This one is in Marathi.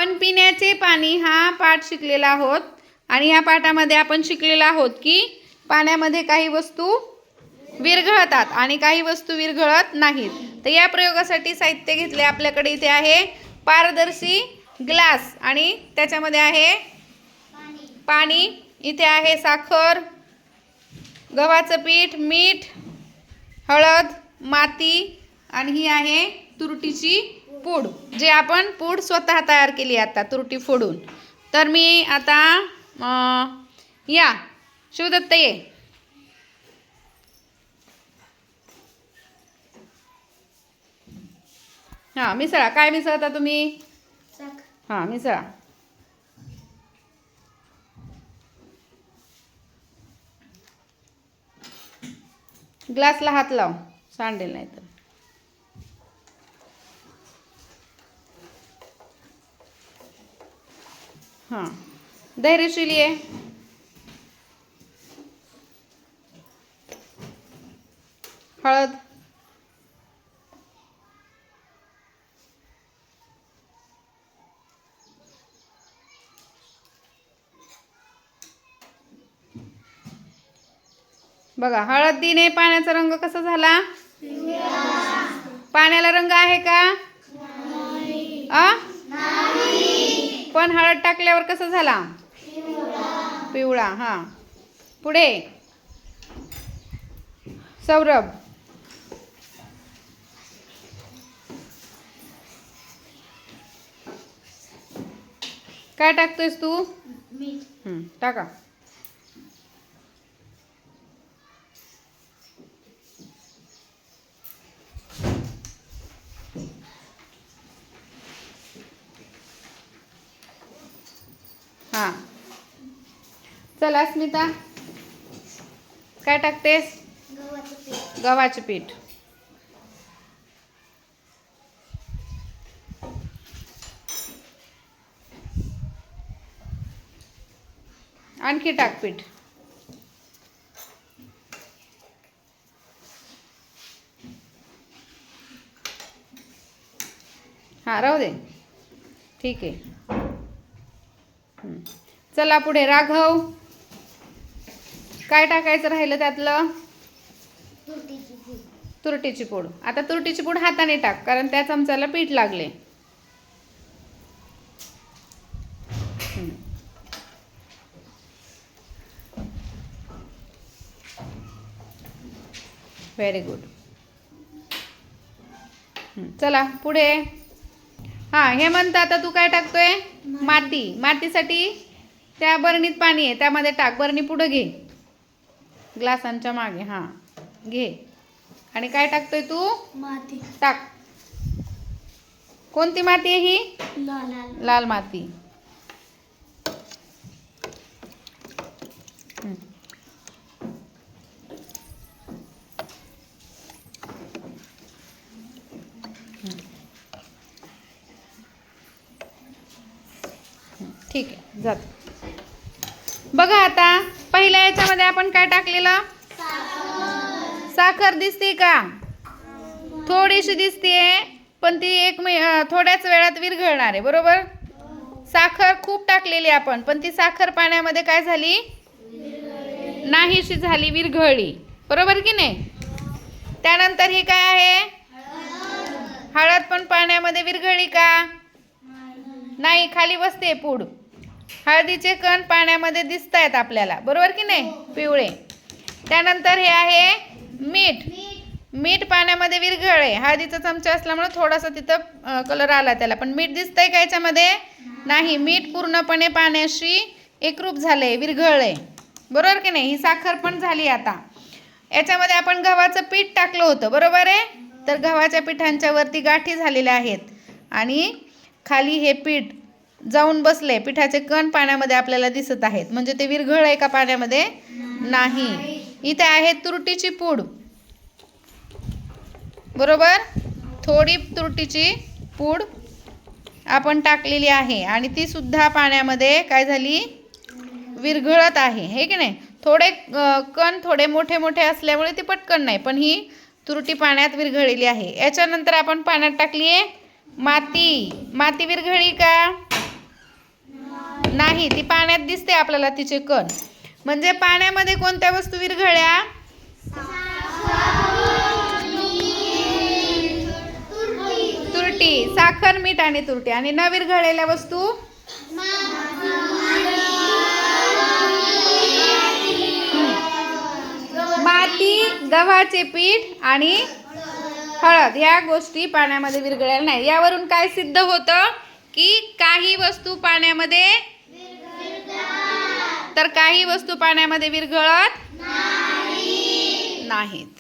आपण पिण्याचे पाणी हा पाठ शिकलेला आहोत आणि या पाठामध्ये आपण शिकलेलो आहोत की पाण्यामध्ये काही वस्तू विरघळतात आणि काही वस्तू विरघळत नाहीत। तर या प्रयोगासाठी साहित्य घेतले आपल्याकडे इथे आहे पारदर्शी ग्लास आणि त्याच्यामध्ये आहे पाणी, इथे आहे साखर, गव्हाचं पीठ, मीठ, हळद, माती आणि ही आहे तुरटीची पूड, जे आपण पूड स्वतः तयार केली आता तुरटी फोडून। तर मी आता या शिवदत्त ये, हां मिसळा। काय मिसळता तुम्ही? हां मिसळा। ग्लासला हात लाव, सांडेल नाही तर। हां धैर्यशील ये, हळद, बघा हळदीने पाण्याचा रंग कसा झाला? पाण्याला रंग आहे का? नाही। पण हळद टाकल्यावर कसा झाला? पिवळा। हां पुढे सौरभ, काय टाकतोयस तू? मीठ। टाका। हां चल अस्मिता, काय टाकतेस? गव्हाचे पीठ। आणखी टाक पीठ। हां राहू दे, ठीक आहे। चला पुढे राघव, काय टाकायचं राहिलं त्यातलं? तुरटीची पूड। आता तुरटीची पूड हाताने टाक, कारण त्या चमच्याला पीठ लागले। Very good. चला पुढे। हां हेमंत, आता तू काय टाकतोय? माती। मातीसाठी त्या बरणीत पाणी आहे, त्यामध्ये टाक। बरणी पुढे घे, ग्लासांच्या मागे। हां घे। आणि काय टाकतोय तू? माती टाक। कोणती माती आहे ही? लाल माती। ठीक आहे जात। बघा आता पहिल्या याच्यामध्ये आपण काय टाकलेलं? साखर दिसते का? थोडीशी दिसतेय, पण ती थोड्याच वेळात विरघळणार आहे, बरोबर? साखर खूप टाकलेली आपण, पण ती साखर पाण्यामध्ये काय झाली? नाहीशी झाली, विरघळली, बरोबर की नाही? त्यानंतर ही काय आहे? हळद पण पाण्यामध्ये विरघळली का? नाही, खाली बसते पूड। हळदीचे कण पाण्यामध्ये दिसत आहेत आपल्याला, बरोबर की नाही? पिवळे। त्यानंतर हे आहे मीठ। मीठ पाण्यामध्ये विरघळले, हळदीचा चमचा असल्यामुळे थोडासा तिथं कलर आला त्याला, पण मीठ दिसतंय का याच्यामध्ये? नाही, मीठ पूर्णपणे पाण्याशी एकरूप झाले, विरघळले, बरोबर की नाही? ही साखर पण झाली। आता याच्यामध्ये आपण गव्हाचं पीठ टाकलं होतं, बरोबर आहे? तर गव्हाच्या पिठांच्या वरती गाठी झालेल्या आहेत आणि खाली हे पीठ जाऊन बसले, पिठाचे कण पाण्यामध्ये आपल्याला दिसत आहेत, म्हणजे ते विरघळले का पाण्यामध्ये? नाही। इथे आहे तुरटीची पूड, बरोबर? थोडी तुरटीची पूड आपण टाकलेली आहे आणि ती सुद्धा पाण्यामध्ये काय झाली? विरघळत आहे, हे की नाही? थोडे कण थोडे मोठे मोठे असल्यामुळे ती पटकन नाही, पण ही तुरटी पाण्यात विरघळलेली आहे। याच्यानंतर आपण पाण्यात टाकली आहे माती। माती विरघळली का? नाही, ती पाण्यात दिसते आपल्याला तिचे कण. म्हणजे पाण्यामध्ये कोणत्या वस्तू विरघळल्या? तुरटी. साखर, मीठ आणि तुरटी. आणि न विरघळलेल्या वस्तू? माती, गव्हाचे पीठ आणि हळद या गोष्टी पाण्यामध्ये विरघळल्या नाही. यावरून काय सिद्ध होतं की काही वस्तू पाण्यामध्ये तर काही वस्तू पाण्यामध्ये विरघळत नाहीत.